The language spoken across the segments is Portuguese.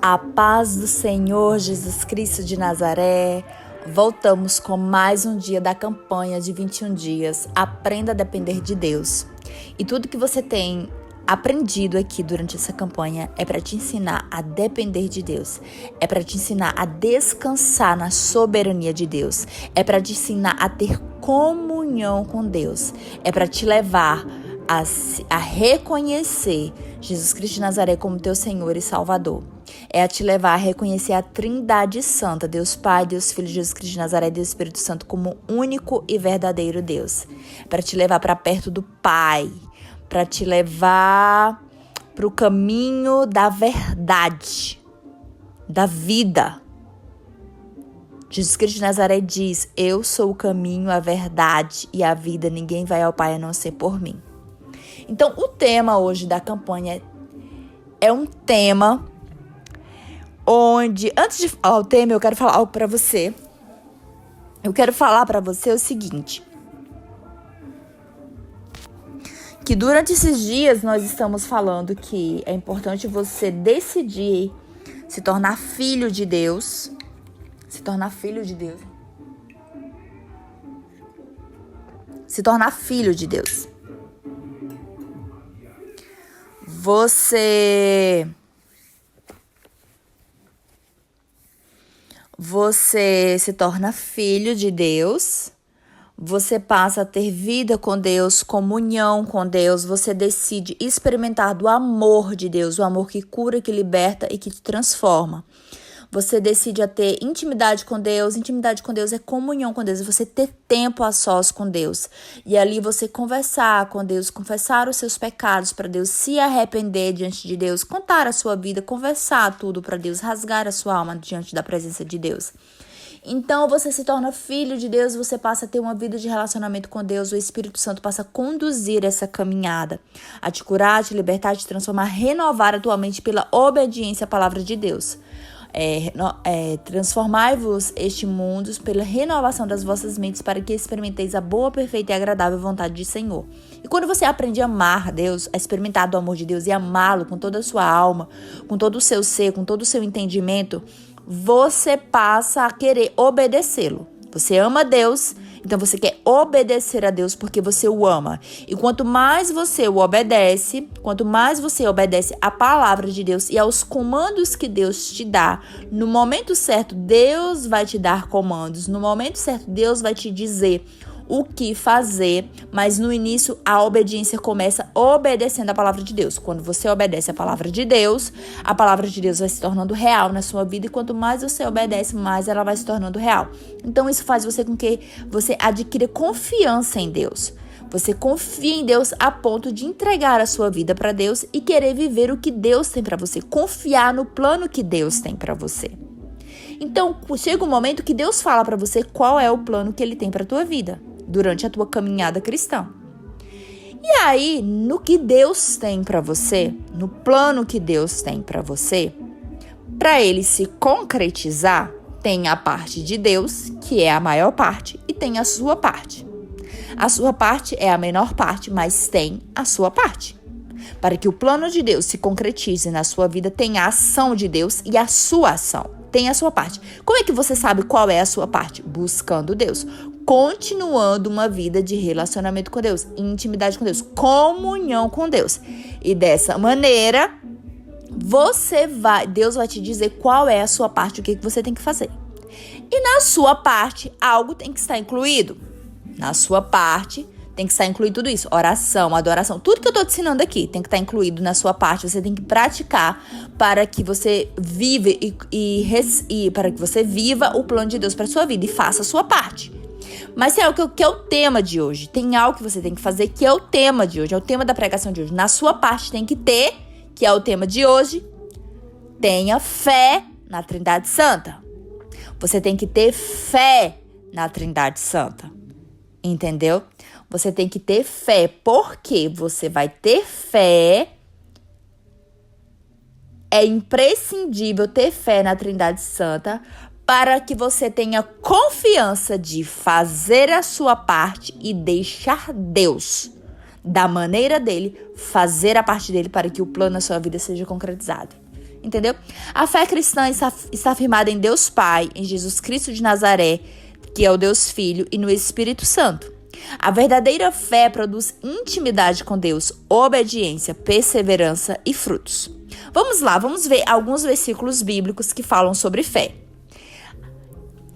A paz do Senhor Jesus Cristo de Nazaré. Voltamos com mais um dia da campanha de 21 dias. Aprenda a depender de Deus. E tudo que você tem aprendido aqui durante essa campanha é para te ensinar a depender de Deus. É para te ensinar a descansar na soberania de Deus. É para te ensinar a ter comunhão com Deus. É para te levar a reconhecer Jesus Cristo de Nazaré como teu Senhor e Salvador. É a te levar a reconhecer a Trindade Santa, Deus Pai, Deus Filho, Jesus Cristo de Nazaré e Deus Espírito Santo como único e verdadeiro Deus. Para te levar para perto do Pai, para te levar para o caminho da verdade, da vida. Jesus Cristo de Nazaré diz: eu sou o caminho, a verdade e a vida. Ninguém vai ao Pai a não ser por mim. Então, o tema hoje da campanha é um tema onde, antes de falar o tema, eu quero falar algo para você. Eu quero falar para você o seguinte: que durante esses dias nós estamos falando que é importante você decidir se tornar filho de Deus. Se tornar filho de Deus. Se tornar filho de Deus. Você se torna filho de Deus, você passa a ter vida com Deus, comunhão com Deus, você decide experimentar do amor de Deus, o amor que cura, que liberta e que te transforma. Você decide a ter intimidade com Deus é comunhão com Deus, é você ter tempo a sós com Deus. E ali você conversar com Deus, confessar os seus pecados para Deus, se arrepender diante de Deus, contar a sua vida, conversar tudo para Deus, rasgar a sua alma diante da presença de Deus. Então você se torna filho de Deus, você passa a ter uma vida de relacionamento com Deus, o Espírito Santo passa a conduzir essa caminhada, a te curar, a te libertar, a te transformar, renovar a tua mente pela obediência à palavra de Deus. Transformai-vos este mundo pela renovação das vossas mentes para que experimenteis a boa, perfeita e agradável vontade do Senhor. E quando você aprende a amar Deus, a experimentar do amor de Deus e amá-lo com toda a sua alma, com todo o seu ser, com todo o seu entendimento, você passa a querer obedecê-lo. Você ama Deus, então você quer obedecer a Deus porque você o ama. E quanto mais você o obedece, quanto mais você obedece à palavra de Deus e aos comandos que Deus te dá, no momento certo, Deus vai te dar comandos. No momento certo, Deus vai te dizer o que fazer, mas no início a obediência começa obedecendo a palavra de Deus. Quando você obedece a palavra de Deus vai se tornando real na sua vida, e quanto mais você obedece, mais ela vai se tornando real. Então isso faz você com que você adquira confiança em Deus. Você confia em Deus a ponto de entregar a sua vida para Deus e querer viver o que Deus tem para você, confiar no plano que Deus tem para você. Então, chega um momento que Deus fala para você qual é o plano que Ele tem para a tua vida durante a tua caminhada cristã. E aí, no que Deus tem para você, no plano que Deus tem para você, para ele se concretizar, tem a parte de Deus, que é a maior parte, e tem a sua parte. A sua parte é a menor parte, mas tem a sua parte. Para que o plano de Deus se concretize na sua vida, tem a ação de Deus e a sua ação. Tem a sua parte. Como é que você sabe qual é a sua parte? Buscando Deus. Continuando uma vida de relacionamento com Deus, intimidade com Deus, comunhão com Deus. E dessa maneira, Deus vai te dizer qual é a sua parte, o que você tem que fazer. E na sua parte, algo tem que estar incluído. Na sua parte, tem que estar incluído tudo isso. Oração, adoração, tudo que eu estou te ensinando aqui tem que estar incluído na sua parte. Você tem que praticar para que você viva para que você viva o plano de Deus para a sua vida e faça a sua parte. Mas tem algo que é o tema de hoje. Tem algo que você tem que fazer que é o tema de hoje. É o tema da pregação de hoje. Na sua parte tem que ter, que é o tema de hoje, tenha fé na Trindade Santa. Você tem que ter fé na Trindade Santa. Entendeu? Você tem que ter fé. Porque você vai ter fé. É imprescindível ter fé na Trindade Santa para que você tenha confiança de fazer a sua parte e deixar Deus, da maneira dele, fazer a parte dele para que o plano da sua vida seja concretizado. Entendeu? A fé cristã está firmada em Deus Pai, em Jesus Cristo de Nazaré, que é o Deus Filho, e no Espírito Santo. A verdadeira fé produz intimidade com Deus, obediência, perseverança e frutos. Vamos lá, vamos ver alguns versículos bíblicos que falam sobre fé.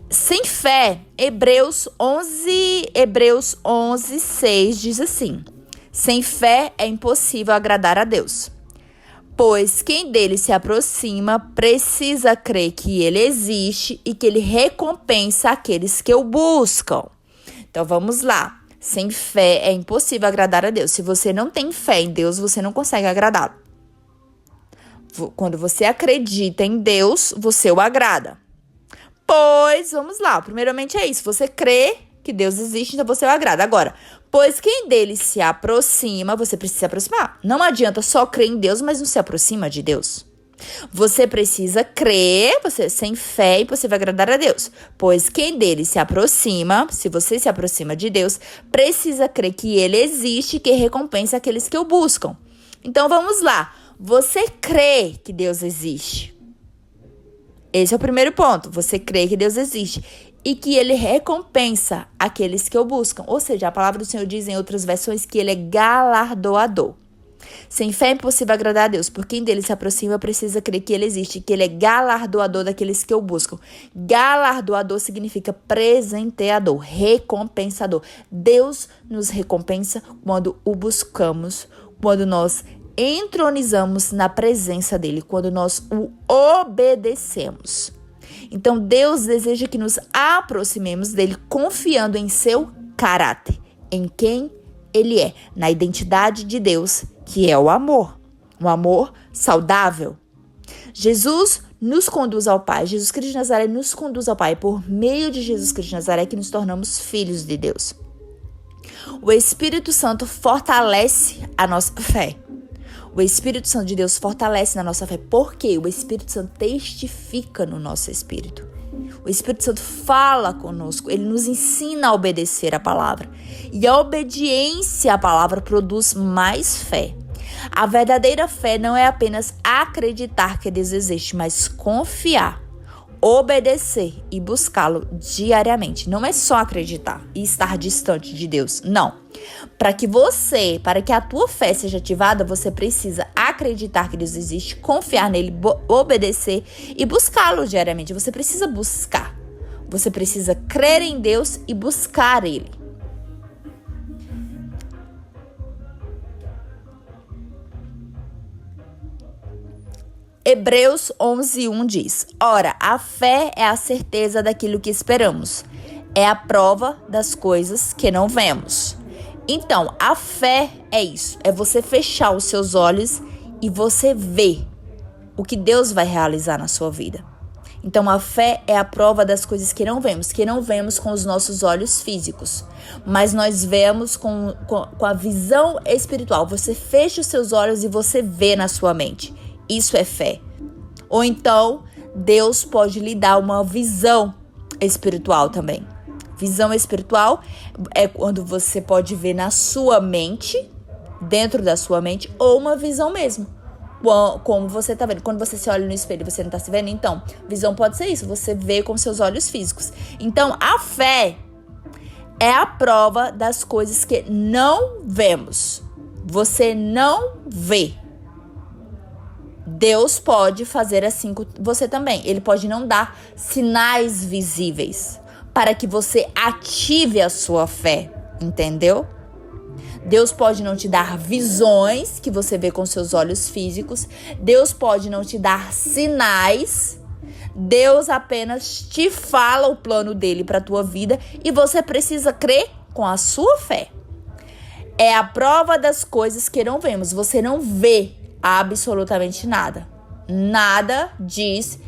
Sem fé, Hebreus 11:6 diz assim: sem fé é impossível agradar a Deus. Pois quem dele se aproxima precisa crer que ele existe e que ele recompensa aqueles que o buscam. Então vamos lá. Sem fé é impossível agradar a Deus. Se você não tem fé em Deus, você não consegue agradá-lo. Quando você acredita em Deus, você o agrada. Pois, vamos lá. Primeiramente é isso. Você crê que Deus existe, então você o agrada. Agora, pois quem dele se aproxima, você precisa se aproximar. Não adianta só crer em Deus, mas não se aproxima de Deus. Você precisa crer, sem fé, e você vai agradar a Deus. Pois quem dele se aproxima, se você se aproxima de Deus, precisa crer que ele existe e que recompensa aqueles que o buscam. Então vamos lá. Você crê que Deus existe. Esse é o primeiro ponto. Você crê que Deus existe e que ele recompensa aqueles que o buscam. Ou seja, a palavra do Senhor diz em outras versões que ele é galardoador. Sem fé é impossível agradar a Deus, por quem dele se aproxima precisa crer que ele existe, que ele é galardoador daqueles que o buscam. Galardoador significa presenteador, recompensador. Deus nos recompensa quando o buscamos, quando nós entronizamos na presença dele, quando nós o obedecemos. Então Deus deseja que nos aproximemos dele confiando em seu caráter, em quem ele é, na identidade de Deus, que é o amor. Um amor saudável. Jesus nos conduz ao Pai. Jesus Cristo de Nazaré nos conduz ao Pai. Por meio de Jesus Cristo de Nazaré que nos tornamos filhos de Deus. O Espírito Santo fortalece a nossa fé. O Espírito Santo de Deus fortalece na nossa fé. Por quê? O Espírito Santo testifica no nosso espírito. O Espírito Santo fala conosco. Ele nos ensina a obedecer a palavra. E a obediência à palavra produz mais fé. A verdadeira fé não é apenas acreditar que Deus existe, mas confiar, obedecer e buscá-lo diariamente. Não é só acreditar e estar distante de Deus. Não. Para que a tua fé seja ativada, você precisa acreditar que Deus existe, confiar nele, obedecer e buscá-lo diariamente. Você precisa buscar. Você precisa crer em Deus e buscar ele. Hebreus 11:1 diz: ora, a fé é a certeza daquilo que esperamos. É a prova das coisas que não vemos. Então, a fé é isso. É você fechar os seus olhos e você ver o que Deus vai realizar na sua vida. Então, a fé é a prova das coisas que não vemos com os nossos olhos físicos, mas nós vemos com a visão espiritual. Você fecha os seus olhos e você vê na sua mente. Isso é fé. Ou então, Deus pode lhe dar uma visão espiritual também. Visão espiritual é quando você pode ver na sua mente, dentro da sua mente, ou uma visão mesmo. Como você está vendo. Quando você se olha no espelho e você não está se vendo, então, visão pode ser isso. Você vê com seus olhos físicos. Então, a fé é a prova das coisas que não vemos. Você não vê. Deus pode fazer assim com você também. Ele pode não dar sinais visíveis para que você ative a sua fé, entendeu? Deus pode não te dar visões que você vê com seus olhos físicos. Deus pode não te dar sinais. Deus apenas te fala o plano dele para a tua vida e você precisa crer com a sua fé. É a prova das coisas que não vemos. Você não vê absolutamente nada. Nada diz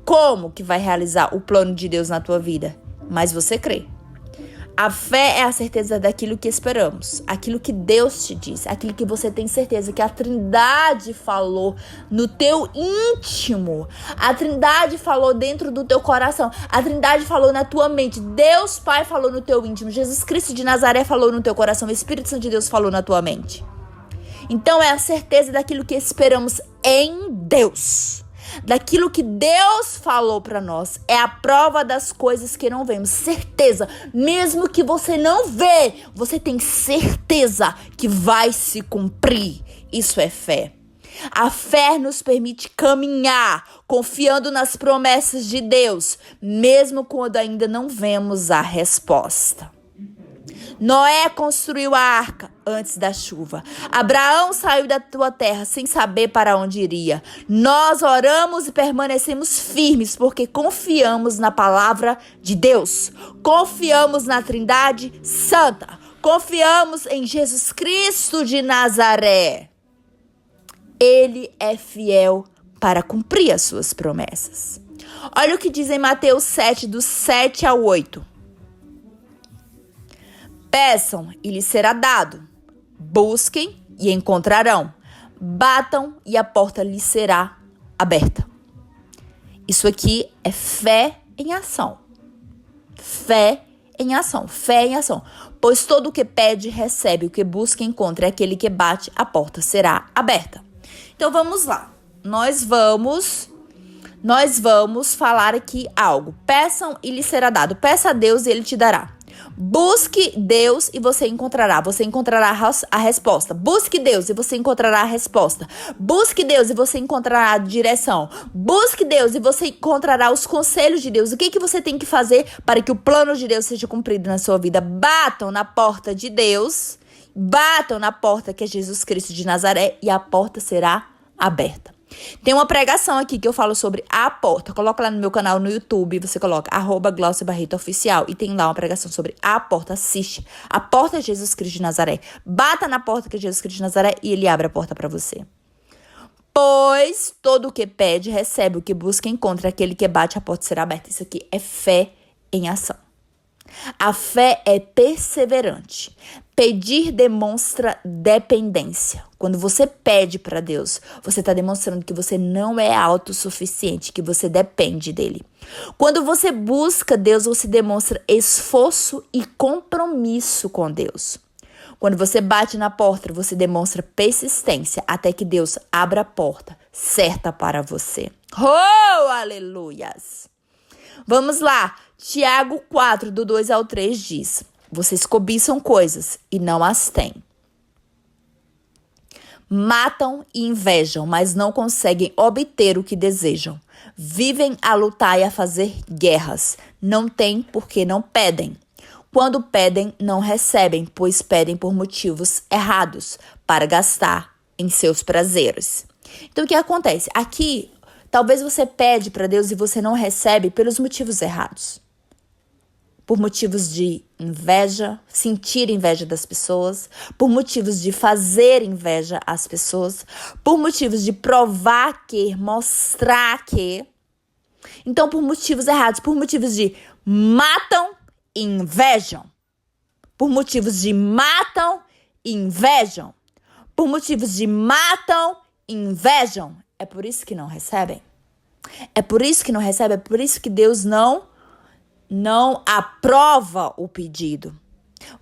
como que vai realizar o plano de Deus na tua vida, mas você crê. A fé é a certeza daquilo que esperamos, aquilo que Deus te diz, aquilo que você tem certeza que a Trindade falou no teu íntimo, a Trindade falou dentro do teu coração, a Trindade falou na tua mente, Deus Pai falou no teu íntimo, Jesus Cristo de Nazaré falou no teu coração, o Espírito Santo de Deus falou na tua mente. Então é a certeza daquilo que esperamos em Deus. Daquilo que Deus falou para nós. É a prova das coisas que não vemos. Certeza. Mesmo que você não vê, você tem certeza que vai se cumprir. Isso é fé. A fé nos permite caminhar, confiando nas promessas de Deus, mesmo quando ainda não vemos a resposta. Noé construiu a arca antes da chuva. Abraão saiu da tua terra sem saber para onde iria. Nós oramos e permanecemos firmes porque confiamos na palavra de Deus. Confiamos na Trindade Santa. Confiamos em Jesus Cristo de Nazaré. Ele é fiel para cumprir as suas promessas. Olha o que diz em Mateus 7, do 7 ao 8. Peçam e lhes será dado. Busquem e encontrarão. Batam e a porta lhes será aberta. Isso aqui é fé em ação. Fé em ação. Fé em ação. Pois todo o que pede, recebe. O que busca, encontra. E aquele que bate, a porta será aberta. Então vamos lá. Nós vamos falar aqui algo. Peçam e lhes será dado. Peça a Deus e Ele te dará. Busque Deus e você encontrará. Você encontrará a resposta. Busque Deus e você encontrará a resposta. Busque Deus e você encontrará a direção. Busque Deus e você encontrará os conselhos de Deus. O que você tem que fazer para que o plano de Deus seja cumprido na sua vida? Batam na porta de Deus. Batam na porta que é Jesus Cristo de Nazaré e a porta será aberta. Tem uma pregação aqui que eu falo sobre a porta. Coloca lá no meu canal no YouTube, você coloca @GlauciaBarreto_oficial e tem lá uma pregação sobre a porta. Assiste. A porta é Jesus Cristo de Nazaré. Bata na porta que é Jesus Cristo de Nazaré e Ele abre a porta para você. Pois todo o que pede, recebe. O que busca, encontra. Aquele que bate, a porta será aberta. Isso aqui é fé em ação. A fé é perseverante. Pedir demonstra dependência. Quando você pede para Deus, você está demonstrando que você não é autossuficiente, que você depende dele. Quando você busca Deus, você demonstra esforço e compromisso com Deus. Quando você bate na porta, você demonstra persistência até que Deus abra a porta certa para você. Oh, aleluias! Vamos lá. Tiago 4, do 2 ao 3 diz: vocês cobiçam coisas e não as têm. Matam e invejam, mas não conseguem obter o que desejam. Vivem a lutar e a fazer guerras. Não têm porque não pedem. Quando pedem, não recebem, pois pedem por motivos errados, para gastar em seus prazeres. Então, o que acontece? Aqui, talvez você pede para Deus e você não recebe pelos motivos errados. Por motivos de inveja, sentir inveja das pessoas, por motivos de fazer inveja às pessoas, por motivos de provar que, mostrar que. Então, por motivos errados, por motivos de matam e invejam. Por motivos de matam e invejam. Por motivos de matam e invejam. É por isso que não recebem. É por isso que não recebem, é por isso que Deus não aprova o pedido.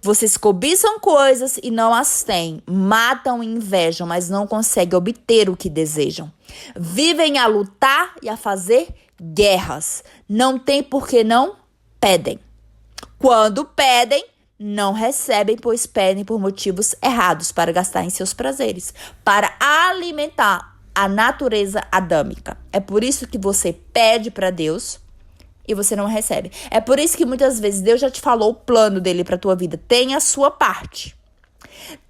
Vocês cobiçam coisas e não as têm. Matam e invejam, mas não conseguem obter o que desejam. Vivem a lutar e a fazer guerras. Não tem porque não pedem. Quando pedem, não recebem, pois pedem por motivos errados, para gastar em seus prazeres, para alimentar a natureza adâmica. É por isso que você pede para Deus e você não recebe. É por isso que muitas vezes Deus já te falou o plano dele para tua vida. Tem a sua parte.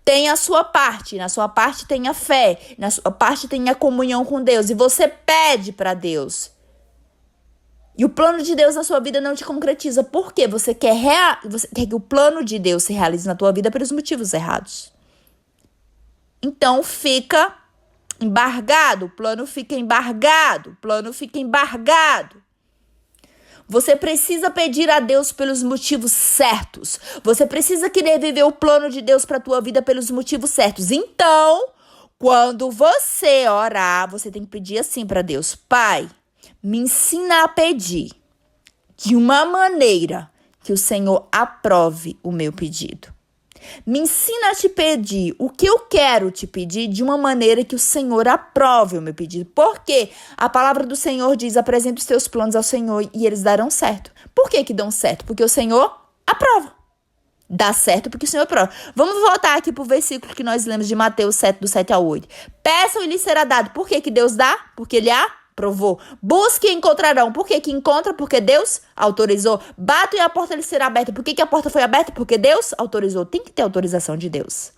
Tem a sua parte. Na sua parte tem a fé. Na sua parte tem a comunhão com Deus. E você pede para Deus. E o plano de Deus na sua vida não te concretiza. Por quê? Você quer que o plano de Deus se realize na tua vida pelos motivos errados. Então fica embargado. O plano fica embargado. O plano fica embargado. Você precisa pedir a Deus pelos motivos certos. Você precisa querer viver o plano de Deus para a tua vida pelos motivos certos. Então, quando você orar, você tem que pedir assim para Deus: Pai, me ensina a pedir de uma maneira que o Senhor aprove o meu pedido. Me ensina a te pedir o que eu quero te pedir de uma maneira que o Senhor aprove o meu pedido. Porque a palavra do Senhor diz, apresenta os teus planos ao Senhor e eles darão certo. Por que dão certo? Porque o Senhor aprova. Dá certo porque o Senhor aprova. Vamos voltar aqui pro versículo que nós lemos de Mateus 7, do 7 ao 8. Peçam e lhes será dado. Por que Deus dá? Porque Ele aprovou. Busquem e encontrarão. Por que encontra? Porque Deus autorizou. Batam e a porta lhes será aberta. Por que a porta foi aberta? Porque Deus autorizou. Tem que ter autorização de Deus.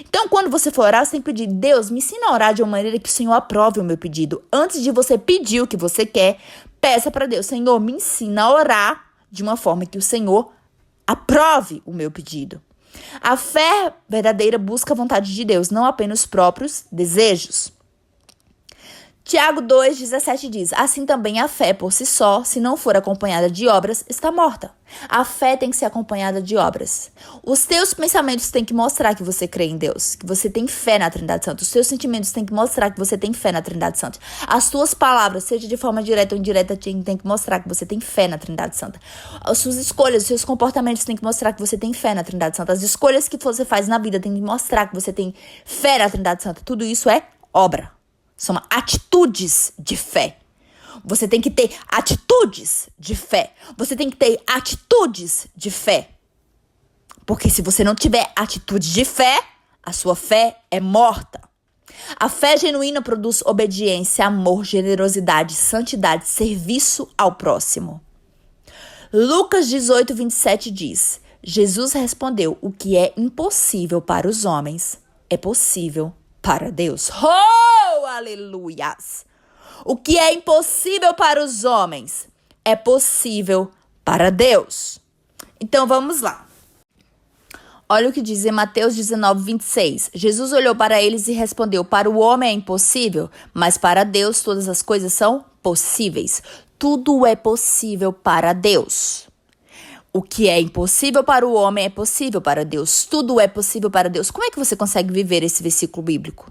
Então, quando você for orar, você tem que pedir, Deus, me ensina a orar de uma maneira que o Senhor aprove o meu pedido. Antes de você pedir o que você quer, peça para Deus, Senhor, me ensina a orar de uma forma que o Senhor aprove o meu pedido. A fé verdadeira busca a vontade de Deus, não apenas os próprios desejos. Tiago 2,17 diz, assim também a fé por si só, se não for acompanhada de obras, está morta. A fé tem que ser acompanhada de obras. Os teus pensamentos têm que mostrar que você crê em Deus, que você tem fé na Trindade Santa. Os teus sentimentos têm que mostrar que você tem fé na Trindade Santa. As tuas palavras, seja de forma direta ou indireta, tem que mostrar que você tem fé na Trindade Santa. As suas escolhas, os seus comportamentos têm que mostrar que você tem fé na Trindade Santa. As escolhas que você faz na vida têm que mostrar que você tem fé na Trindade Santa. Tudo isso é obra. São atitudes de fé. Você tem que ter atitudes de fé. Você tem que ter atitudes de fé. Porque se você não tiver atitude de fé, a sua fé é morta. A fé genuína produz obediência, amor, generosidade, santidade, serviço ao próximo. Lucas 18:27 diz, Jesus respondeu, o que é impossível para os homens é possível para Deus. Oh, aleluias! O que é impossível para os homens é possível para Deus. Então vamos lá. Olha o que diz em Mateus 19:26. Jesus olhou para eles e respondeu, para o homem é impossível, mas para Deus todas as coisas são possíveis. Tudo é possível para Deus. O que é impossível para o homem é possível para Deus. Tudo é possível para Deus. Como é que você consegue viver esse versículo bíblico?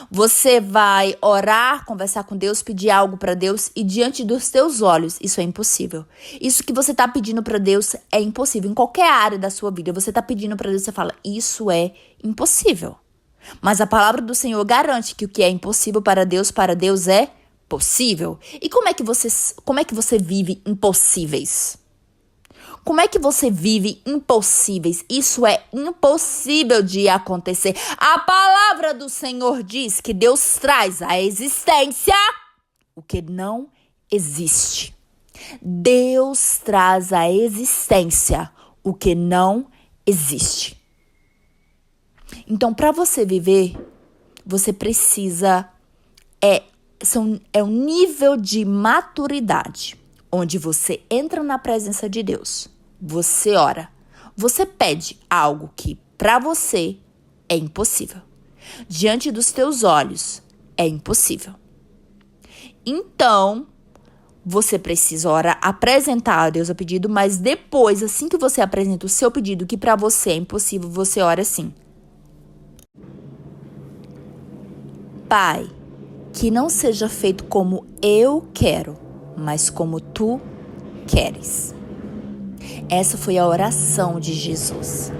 Você vai orar, conversar com Deus, pedir algo para Deus e diante dos teus olhos, isso é impossível. Isso que você está pedindo para Deus é impossível. Em qualquer área da sua vida, você está pedindo para Deus, você fala, isso é impossível. Mas a palavra do Senhor garante que o que é impossível para Deus é possível. E como é que você vive impossíveis? Como é que você vive impossíveis? Isso é impossível de acontecer. A palavra do Senhor diz que Deus traz à existência o que não existe. Deus traz à existência o que não existe. Então, para você viver, você precisa... É um nível de maturidade. Onde você entra na presença de Deus, você ora, você pede algo que para você é impossível. Diante dos teus olhos é impossível. Então, você precisa orar, apresentar a Deus o pedido, mas depois, assim que você apresenta o seu pedido, que para você é impossível, você ora assim. Pai, que não seja feito como eu quero, mas como tu queres. Essa foi a oração de Jesus.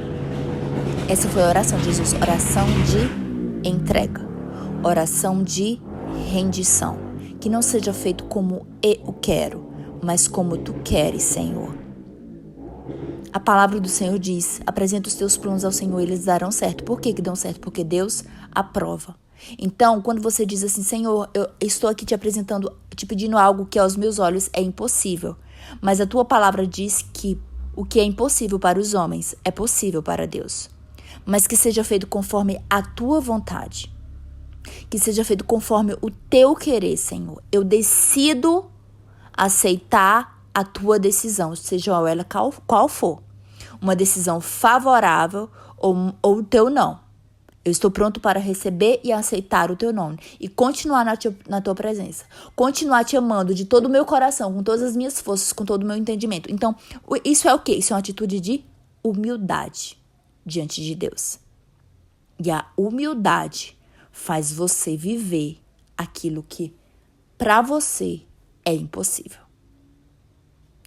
Essa foi a oração de Jesus. Oração de entrega. Oração de rendição. Que não seja feito como eu quero, mas como tu queres, Senhor. A palavra do Senhor diz, apresenta os teus planos ao Senhor e eles darão certo. Por que dão certo? Porque Deus aprova. Então, quando você diz assim, Senhor, eu estou aqui te apresentando, te pedindo algo que aos meus olhos é impossível, mas a tua palavra diz que o que é impossível para os homens é possível para Deus, mas que seja feito conforme a tua vontade, que seja feito conforme o teu querer, Senhor. Eu decido aceitar a tua decisão, seja ela qual for, uma decisão favorável ou o teu não. Eu estou pronto para receber e aceitar o teu nome e continuar na tua presença. Continuar te amando de todo o meu coração, com todas as minhas forças, com todo o meu entendimento. Então, isso é o quê? Isso é uma atitude de humildade diante de Deus. E a humildade faz você viver aquilo que para você é impossível.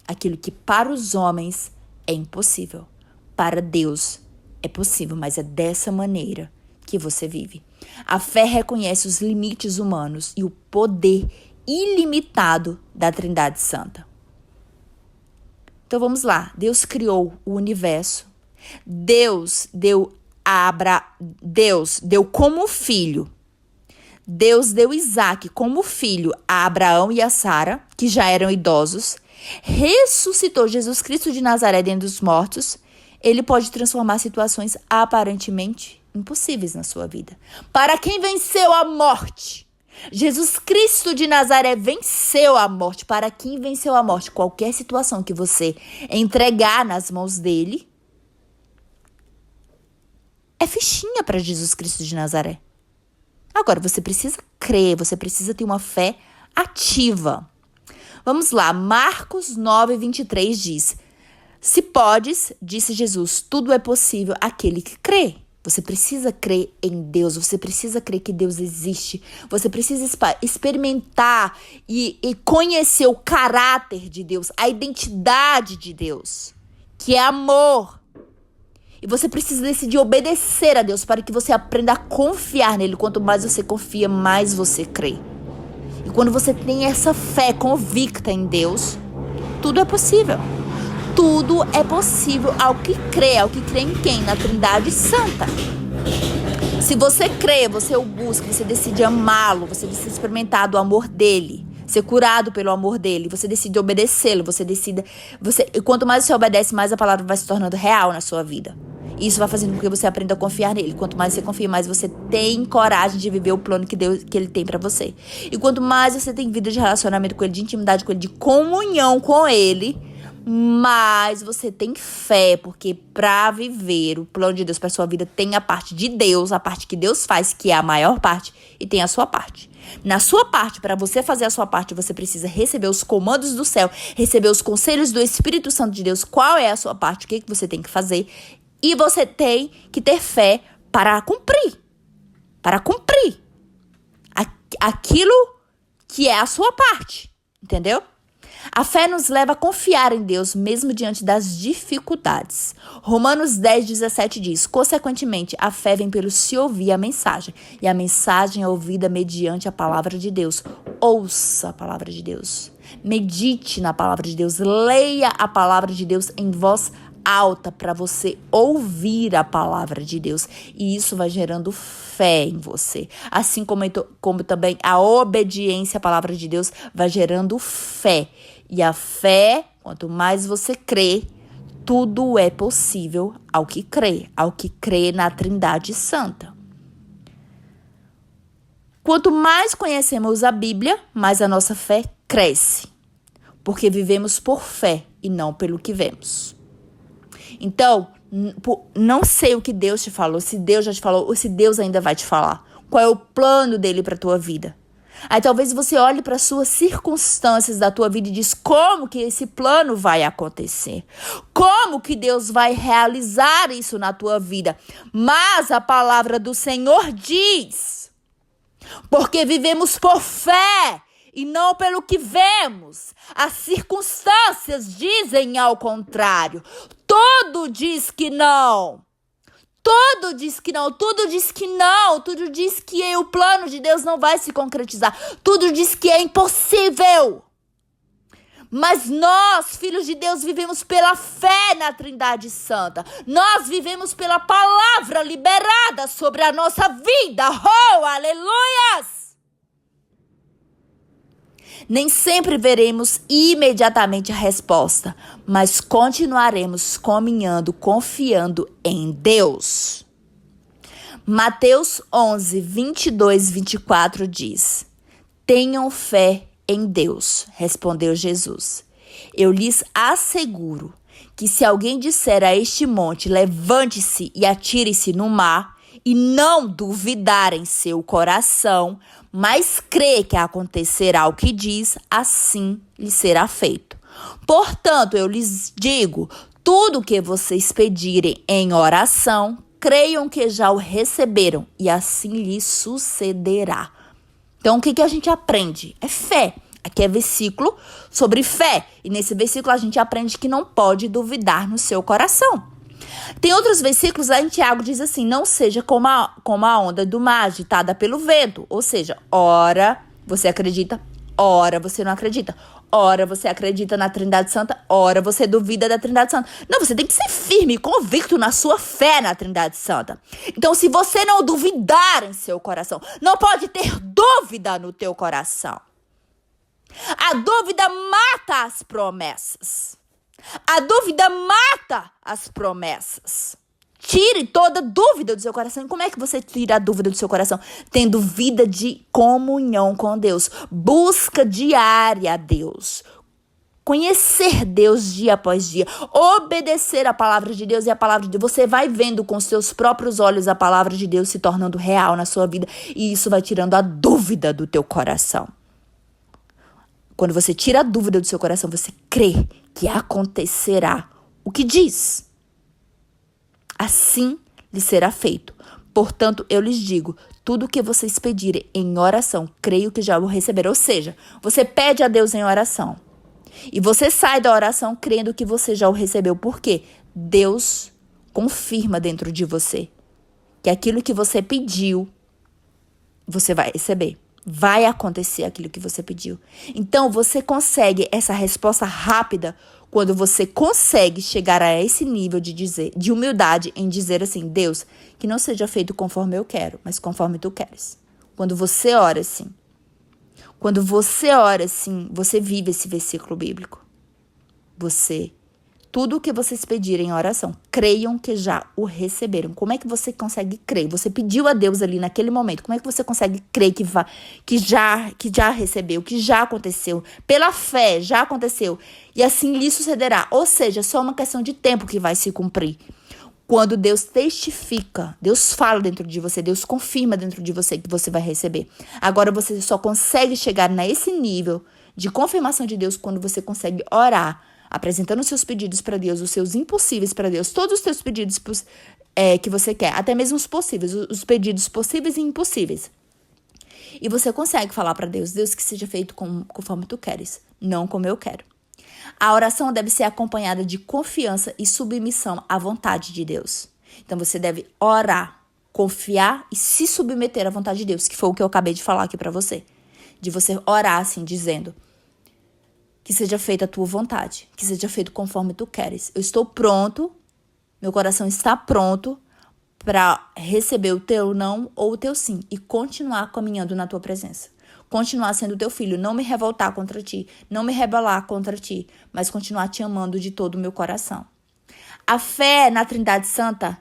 Aquilo que para os homens é impossível, para Deus É possível, mas é dessa maneira que você vive. A fé reconhece os limites humanos e o poder ilimitado da Trindade Santa. Então vamos lá. Deus criou o universo. Deus deu como filho. Deus deu Isaac como filho a Abraão e a Sara, que já eram idosos. Ressuscitou Jesus Cristo de Nazaré dentre os mortos. Ele pode transformar situações aparentemente impossíveis na sua vida. Para quem venceu a morte, Jesus Cristo de Nazaré venceu a morte. Para quem venceu a morte, qualquer situação que você entregar nas mãos dele, é fichinha para Jesus Cristo de Nazaré. Agora, você precisa crer, você precisa ter uma fé ativa. Vamos lá, Marcos 9:23 diz: se podes, disse Jesus, tudo é possível àquele que crê. Você precisa crer em Deus, você precisa crer que Deus existe. Você precisa experimentar e conhecer o caráter de Deus, a identidade de Deus, que é amor. E você precisa decidir obedecer a Deus para que você aprenda a confiar nele. Quanto mais você confia, mais você crê. E quando você tem essa fé convicta em Deus, tudo é possível. Tudo é possível ao que crê em quem? Na Trindade Santa. Se você crê, você o busca, você decide amá-lo, você decide experimentar do amor dele, ser curado pelo amor dele, você decide obedecê-lo, e quanto mais você obedece, mais a palavra vai se tornando real na sua vida. Isso vai fazendo com que você aprenda a confiar nele. Quanto mais você confia, mais você tem coragem de viver o plano que ele tem pra você. E quanto mais você tem vida de relacionamento com ele, de intimidade com ele, de comunhão com ele, mais você tem fé. Porque pra viver o plano de Deus pra sua vida, tem a parte de Deus, a parte que Deus faz, que é a maior parte, e tem a sua parte. Na sua parte, para você fazer a sua parte, você precisa receber os comandos do céu, receber os conselhos do Espírito Santo de Deus. Qual é a sua parte? O que você tem que fazer? E você tem que ter fé para cumprir. Para cumprir aquilo que é a sua parte. Entendeu? A fé nos leva a confiar em Deus, mesmo diante das dificuldades. Romanos 10:17 diz: consequentemente, a fé vem pelo se ouvir a mensagem. E a mensagem é ouvida mediante a palavra de Deus. Ouça a palavra de Deus. Medite na palavra de Deus. Leia a palavra de Deus em voz alta para você ouvir a palavra de Deus. E isso vai gerando fé em você. Assim como também a obediência à palavra de Deus vai gerando fé. E a fé, quanto mais você crê, tudo é possível ao que crê na Trindade Santa. Quanto mais conhecemos a Bíblia, mais a nossa fé cresce. Porque vivemos por fé e não pelo que vemos. Então, não sei o que Deus te falou, se Deus já te falou ou se Deus ainda vai te falar. Qual é o plano dele para a tua vida? Aí talvez você olhe para as suas circunstâncias da tua vida e diz: como que esse plano vai acontecer? Como que Deus vai realizar isso na tua vida? Mas a palavra do Senhor diz: porque vivemos por fé e não pelo que vemos. As circunstâncias dizem ao contrário. Tudo diz que não. Tudo diz que não. Tudo diz que não. Tudo diz que o plano de Deus não vai se concretizar. Tudo diz que é impossível. Mas nós, filhos de Deus, vivemos pela fé na Trindade Santa. Nós vivemos pela palavra liberada sobre a nossa vida. Oh, aleluias! Nem sempre veremos imediatamente a resposta, mas continuaremos caminhando, confiando em Deus. Mateus 11, 22, 24 diz: tenham fé em Deus, respondeu Jesus. Eu lhes asseguro que se alguém disser a este monte, levante-se e atire-se no mar, e não duvidar em seu coração, mas crê que acontecerá o que diz, assim lhe será feito. Portanto, eu lhes digo, tudo o que vocês pedirem em oração, creiam que já o receberam, e assim lhes sucederá. Então, o que a gente aprende? É fé. Aqui é versículo sobre fé. E nesse versículo a gente aprende que não pode duvidar no seu coração. Tem outros versículos lá em Tiago, diz assim, não seja como a onda do mar agitada pelo vento. Ou seja, ora você acredita, ora você não acredita. Ora você acredita na Trindade Santa, ora você duvida da Trindade Santa. Não, você tem que ser firme e convicto na sua fé na Trindade Santa. Então, se você não duvidar em seu coração, não pode ter dúvida no teu coração. A dúvida mata as promessas. A dúvida mata as promessas. Tire toda dúvida do seu coração. E como é que você tira a dúvida do seu coração? Tendo vida de comunhão com Deus. Busca diária a Deus. Conhecer Deus dia após dia. Obedecer a palavra de Deus e a palavra de Deus. Você vai vendo com seus próprios olhos a palavra de Deus se tornando real na sua vida. E isso vai tirando a dúvida do teu coração. Quando você tira a dúvida do seu coração, você crê que acontecerá o que diz. Assim lhe será feito. Portanto, eu lhes digo, tudo o que vocês pedirem em oração, creio que já o receberão. Ou seja, você pede a Deus em oração. E você sai da oração crendo que você já o recebeu. Por quê? Deus confirma dentro de você que aquilo que você pediu, você vai receber. Vai acontecer aquilo que você pediu. Então, você consegue essa resposta rápida quando você consegue chegar a esse nível de humildade em dizer assim, Deus, que não seja feito conforme eu quero, mas conforme tu queres. Quando você ora assim. Quando você ora assim, você vive esse versículo bíblico. Tudo o que vocês pedirem em oração, creiam que já o receberam. Como é que você consegue crer? Você pediu a Deus ali naquele momento. Como é que você consegue crer que já recebeu, que já aconteceu? Pela fé, já aconteceu. E assim lhe sucederá. Ou seja, é só uma questão de tempo que vai se cumprir. Quando Deus testifica, Deus fala dentro de você, Deus confirma dentro de você que você vai receber. Agora você só consegue chegar nesse nível de confirmação de Deus quando você consegue orar, apresentando os seus pedidos para Deus, os seus impossíveis para Deus, todos os seus pedidos que você quer, até mesmo os possíveis, os pedidos possíveis e impossíveis. E você consegue falar para Deus, Deus, que seja feito conforme tu queres, não como eu quero. A oração deve ser acompanhada de confiança e submissão à vontade de Deus. Então você deve orar, confiar e se submeter à vontade de Deus, que foi o que eu acabei de falar aqui para você. De você orar assim, dizendo, que seja feita a tua vontade, que seja feito conforme tu queres. Eu estou pronto, meu coração está pronto para receber o teu não ou o teu sim e continuar caminhando na tua presença. Continuar sendo teu filho, não me revoltar contra ti, não me rebelar contra ti, mas continuar te amando de todo o meu coração. A fé na Trindade Santa,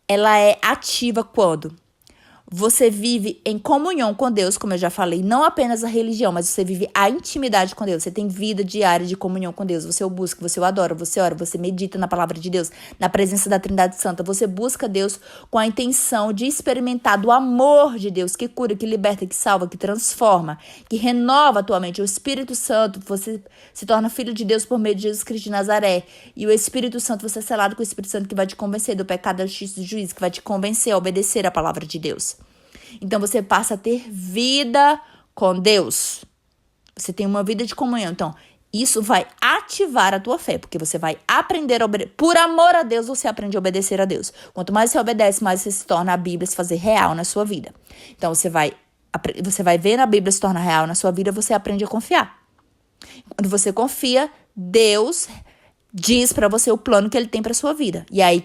ela é ativa quando você vive em comunhão com Deus, como eu já falei, não apenas a religião, mas você vive a intimidade com Deus. Você tem vida diária de comunhão com Deus. Você o busca, você o adora, você ora, você medita na palavra de Deus, na presença da Trindade Santa. Você busca Deus com a intenção de experimentar do amor de Deus, que cura, que liberta, que salva, que transforma, que renova a tua mente. O Espírito Santo, você se torna filho de Deus por meio de Jesus Cristo de Nazaré. E o Espírito Santo, você é selado com o Espírito Santo que vai te convencer do pecado, da justiça e do juízo, que vai te convencer a obedecer a palavra de Deus. Então, você passa a ter vida com Deus. Você tem uma vida de comunhão. Então, isso vai ativar a tua fé, porque você vai aprender a obedecer. Por amor a Deus, você aprende a obedecer a Deus. Quanto mais você obedece, mais você se torna a Bíblia se fazer real na sua vida. Então, você vai ver a Bíblia se tornar real na sua vida, você aprende a confiar. Quando você confia, Deus diz para você o plano que ele tem para sua vida. E aí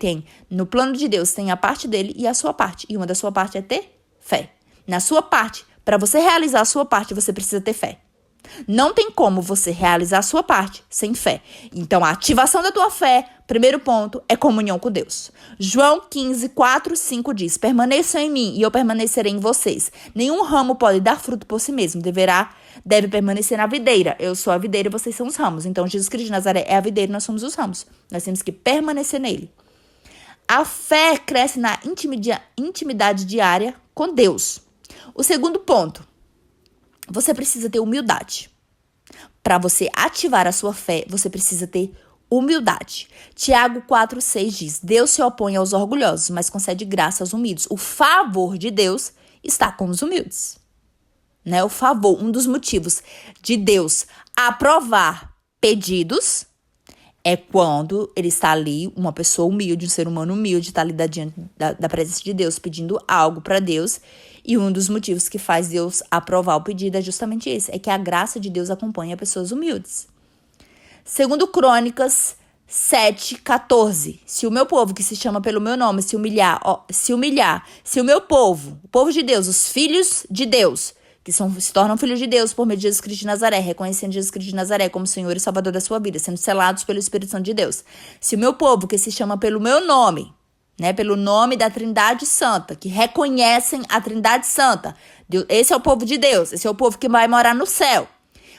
no plano de Deus, tem a parte dele e a sua parte. E uma da sua parte é ter fé. Na sua parte, para você realizar a sua parte, você precisa ter fé. Não tem como você realizar a sua parte sem fé. Então, a ativação da tua fé, primeiro ponto, é comunhão com Deus. João 15, 4, 5 diz, permaneçam em mim e eu permanecerei em vocês. Nenhum ramo pode dar fruto por si mesmo. Deve permanecer na videira. Eu sou a videira e vocês são os ramos. Então, Jesus Cristo de Nazaré é a videira e nós somos os ramos. Nós temos que permanecer nele. A fé cresce na intimidade diária com Deus. O segundo ponto, você precisa ter humildade. Para você ativar a sua fé, você precisa ter humildade. Tiago 4,6 diz, Deus se opõe aos orgulhosos, mas concede graça aos humildes. O favor de Deus está com os humildes. Né? O favor, um dos motivos de Deus aprovar pedidos É quando ele está ali, uma pessoa humilde, um ser humano humilde, está ali diante da presença de Deus, pedindo algo para Deus. E um dos motivos que faz Deus aprovar o pedido é justamente esse, é que a graça de Deus acompanha pessoas humildes. Segundo Crônicas 7:14, se o meu povo que se chama pelo meu nome se o meu povo, o povo de Deus, os filhos de Deus, que se tornam filhos de Deus por meio de Jesus Cristo de Nazaré, reconhecendo Jesus Cristo de Nazaré como Senhor e Salvador da sua vida, sendo selados pelo Espírito Santo de Deus. Se o meu povo que se chama pelo meu nome, pelo nome da Trindade Santa, que reconhecem a Trindade Santa, esse é o povo de Deus, esse é o povo que vai morar no céu.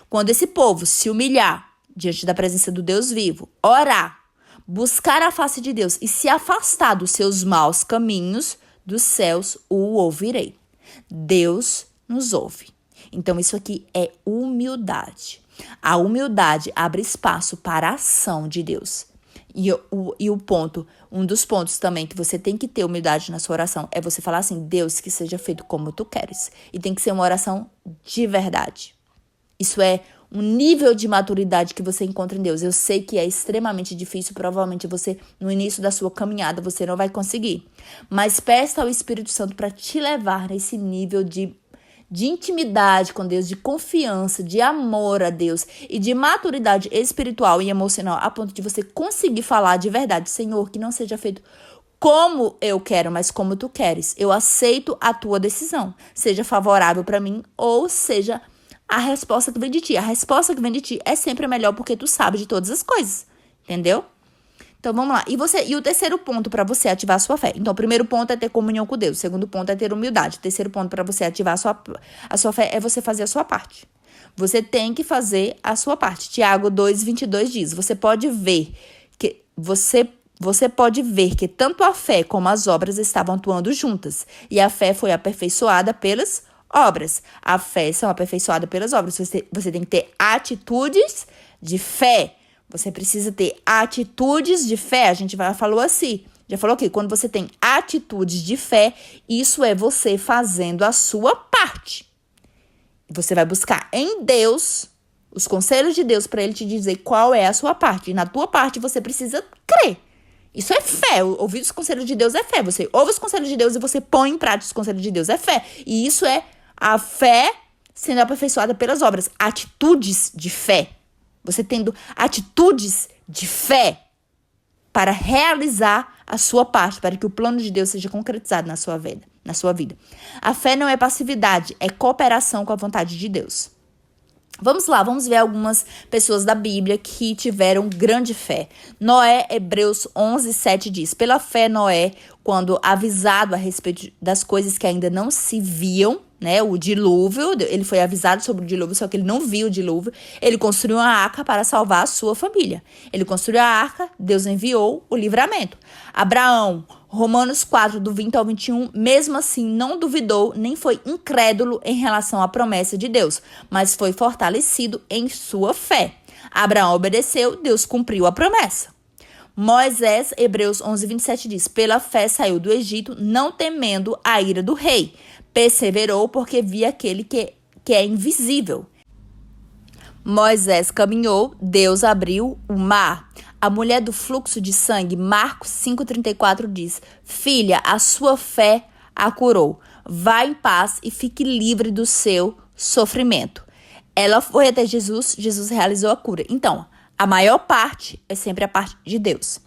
Quando esse povo se humilhar diante da presença do Deus vivo, orar, buscar a face de Deus e se afastar dos seus maus caminhos, dos céus o ouvirei. Deus nos ouve. Então, isso aqui é humildade. A humildade abre espaço para a ação de Deus. Um dos pontos também que você tem que ter humildade na sua oração é você falar assim, Deus, que seja feito como tu queres. E tem que ser uma oração de verdade. Isso é um nível de maturidade que você encontra em Deus. Eu sei que é extremamente difícil, provavelmente você, no início da sua caminhada, você não vai conseguir. Mas peça ao Espírito Santo para te levar nesse nível de intimidade com Deus, de confiança, de amor a Deus e de maturidade espiritual e emocional, a ponto de você conseguir falar de verdade, Senhor, que não seja feito como eu quero, mas como tu queres. Eu aceito a tua decisão, seja favorável para mim ou seja a resposta que vem de ti. A resposta que vem de ti é sempre a melhor porque tu sabe de todas as coisas, entendeu? Então, vamos lá. E o terceiro ponto para você ativar a sua fé. Então, o primeiro ponto é ter comunhão com Deus. O segundo ponto é ter humildade. O terceiro ponto para você ativar a sua fé é você fazer a sua parte. Você tem que fazer a sua parte. Tiago 2:22 diz, você pode ver que tanto a fé como as obras estavam atuando juntas. E a fé foi aperfeiçoada pelas obras. A fé são aperfeiçoadas pelas obras. Você tem que ter atitudes de fé. Você precisa ter atitudes de fé. A gente já falou que quando você tem atitudes de fé, isso é você fazendo a sua parte. Você vai buscar em Deus os conselhos de Deus para Ele te dizer qual é a sua parte. E na tua parte você precisa crer. Isso é fé. Ouvir os conselhos de Deus é fé. Você ouve os conselhos de Deus e você põe em prática os conselhos de Deus. É fé. E isso é a fé sendo aperfeiçoada pelas obras. Atitudes de fé. Você tendo atitudes de fé para realizar a sua parte, para que o plano de Deus seja concretizado na sua vida. A fé não é passividade, é cooperação com a vontade de Deus. Vamos lá, vamos ver algumas pessoas da Bíblia que tiveram grande fé. Noé, Hebreus 11:7 diz, pela fé Noé, quando avisado a respeito das coisas que ainda não se viam, o dilúvio, ele foi avisado sobre o dilúvio, só que ele não viu o dilúvio, ele construiu uma arca para salvar a sua família. Ele construiu a arca, Deus enviou o livramento. Abraão, Romanos 4, do 20 ao 21, mesmo assim não duvidou, nem foi incrédulo em relação à promessa de Deus, mas foi fortalecido em sua fé. Abraão obedeceu, Deus cumpriu a promessa. Moisés, Hebreus 11:27 diz, pela fé saiu do Egito, não temendo a ira do rei. Perseverou porque via aquele que é invisível. Moisés caminhou, Deus abriu o mar. A mulher do fluxo de sangue, Marcos 5:34 diz, filha, a sua fé a curou. Vá em paz e fique livre do seu sofrimento. Ela foi até Jesus, Jesus realizou a cura. Então, a maior parte é sempre a parte de Deus.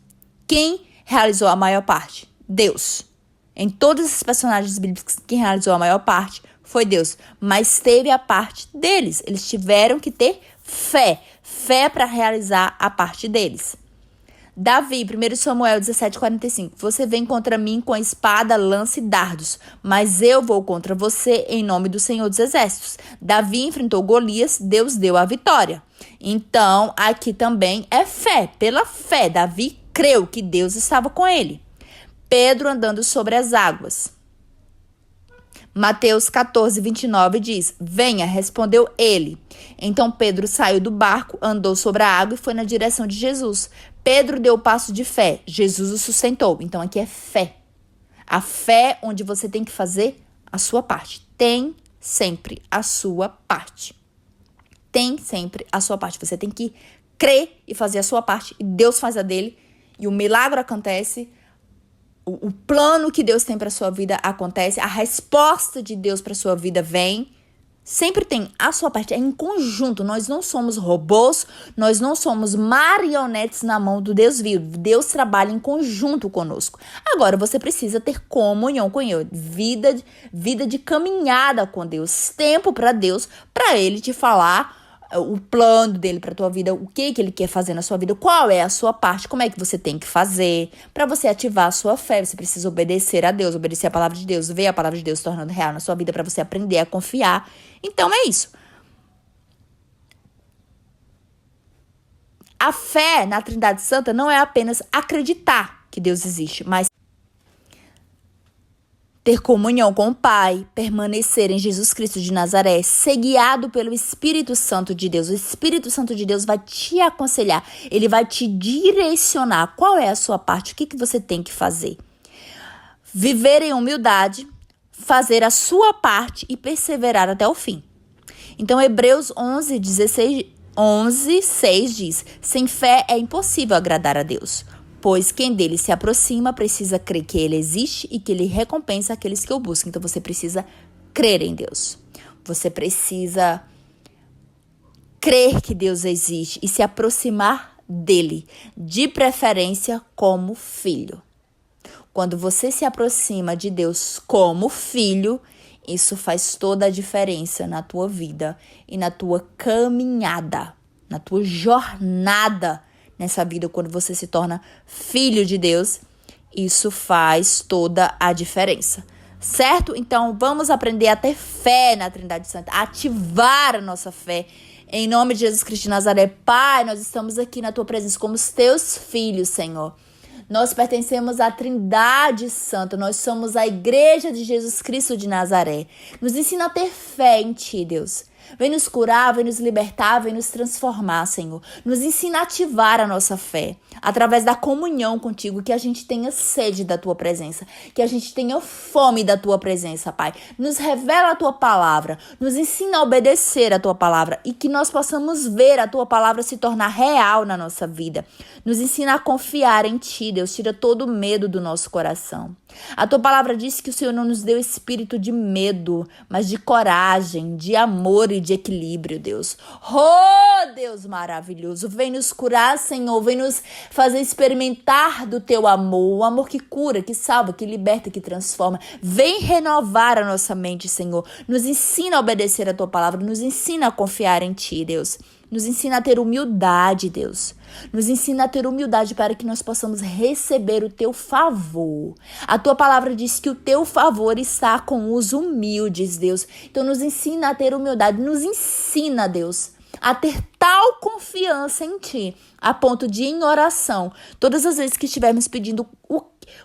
Quem realizou a maior parte? Deus. Em todos esses personagens bíblicos, quem realizou a maior parte foi Deus. Mas teve a parte deles. Eles tiveram que ter fé. Fé para realizar a parte deles. Davi, 1 Samuel 17:45. Você vem contra mim com espada, lança e dardos, mas eu vou contra você em nome do Senhor dos Exércitos. Davi enfrentou Golias, Deus deu a vitória. Então, aqui também é fé. Pela fé, Davi creu que Deus estava com ele. Pedro andando sobre as águas. Mateus 14:29 diz, venha, respondeu ele. Então Pedro saiu do barco, andou sobre a água e foi na direção de Jesus. Pedro deu o passo de fé, Jesus o sustentou. Então aqui é fé. A fé onde você tem que fazer a sua parte. Tem sempre a sua parte. tem sempre a sua parte. Você tem que crer e fazer a sua parte, e Deus faz a dele, e o milagre acontece, o plano que Deus tem para sua vida acontece, a resposta de Deus para sua vida vem. Sempre tem a sua parte, é em conjunto. Nós não somos robôs, nós não somos marionetes na mão do Deus vivo. Deus trabalha em conjunto conosco. Agora, você precisa ter comunhão com Ele, vida de caminhada com Deus, tempo para Deus, para Ele te falar o plano dele para tua vida, o que ele quer fazer na sua vida, qual é a sua parte, como é que você tem que fazer. Para você ativar a sua fé, você precisa obedecer a Deus, obedecer a palavra de Deus, ver a palavra de Deus se tornando real na sua vida, para você aprender a confiar. Então é isso. A fé na Trindade Santa não é apenas acreditar que Deus existe, mas ter comunhão com o Pai, permanecer em Jesus Cristo de Nazaré, ser guiado pelo Espírito Santo de Deus. O Espírito Santo de Deus vai te aconselhar, ele vai te direcionar. Qual é a sua parte? O que você tem que fazer? Viver em humildade, fazer a sua parte e perseverar até o fim. Então, Hebreus 11:6 diz: sem fé é impossível agradar a Deus. Pois quem dele se aproxima precisa crer que ele existe e que ele recompensa aqueles que o buscam. Então você precisa crer em Deus. Você precisa crer que Deus existe e se aproximar dele, de preferência como filho. Quando você se aproxima de Deus como filho, isso faz toda a diferença na tua vida e na tua caminhada, na tua jornada nessa vida. Quando você se torna filho de Deus, isso faz toda a diferença, certo? Então, vamos aprender a ter fé na Trindade Santa, a ativar a nossa fé. Em nome de Jesus Cristo de Nazaré, Pai, nós estamos aqui na Tua presença como os Teus filhos, Senhor. Nós pertencemos à Trindade Santa, nós somos a Igreja de Jesus Cristo de Nazaré. Nos ensina a ter fé em Ti, Deus. Vem nos curar, vem nos libertar, vem nos transformar, Senhor. Nos ensina a ativar a nossa fé, através da comunhão contigo, que a gente tenha sede da Tua presença, que a gente tenha fome da Tua presença, Pai. Nos revela a Tua palavra, nos ensina a obedecer a Tua palavra e que nós possamos ver a Tua palavra se tornar real na nossa vida. Nos ensina a confiar em Ti, Deus. Tira todo o medo do nosso coração. A Tua palavra diz que o Senhor não nos deu espírito de medo, mas de coragem, de amor e de equilíbrio, Deus. Oh, Deus maravilhoso, vem nos curar, Senhor, vem nos fazer experimentar do Teu amor, o amor que cura, que salva, que liberta, que transforma. Vem renovar a nossa mente, Senhor. Nos ensina a obedecer a Tua palavra, nos ensina a confiar em Ti, Deus. Nos ensina a ter humildade, Deus. Nos ensina a ter humildade para que nós possamos receber o Teu favor. A Tua palavra diz que o Teu favor está com os humildes, Deus. Então nos ensina a ter humildade. Nos ensina, Deus, a ter tal confiança em Ti, a ponto de, em oração, todas as vezes que estivermos pedindo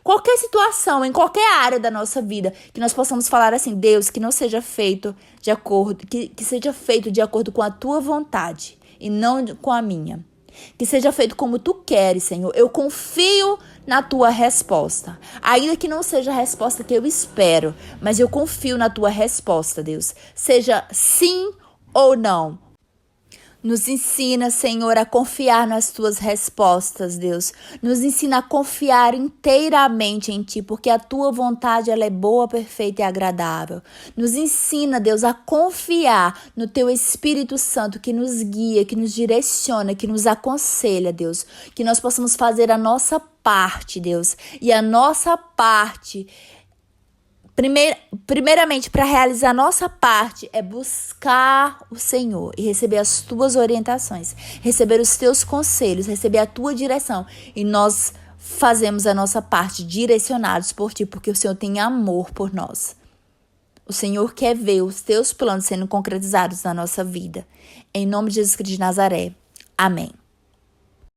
qualquer situação, em qualquer área da nossa vida, que nós possamos falar assim: Deus, que não seja feito de acordo, que seja feito de acordo com a Tua vontade e não com a minha. Que seja feito como Tu queres, Senhor. Eu confio na Tua resposta. Ainda que não seja a resposta que eu espero, mas eu confio na Tua resposta, Deus. Seja sim ou não. Nos ensina, Senhor, a confiar nas Tuas respostas, Deus. Nos ensina a confiar inteiramente em Ti, porque a Tua vontade ela é boa, perfeita e agradável. Nos ensina, Deus, a confiar no Teu Espírito Santo que nos guia, que nos direciona, que nos aconselha, Deus. Que nós possamos fazer a nossa parte, Deus. E a nossa parte, primeiramente, para realizar a nossa parte, é buscar o Senhor e receber as Tuas orientações, receber os Teus conselhos, receber a Tua direção. E nós fazemos a nossa parte direcionados por Ti, porque o Senhor tem amor por nós. O Senhor quer ver os Teus planos sendo concretizados na nossa vida. Em nome de Jesus Cristo de Nazaré. Amém.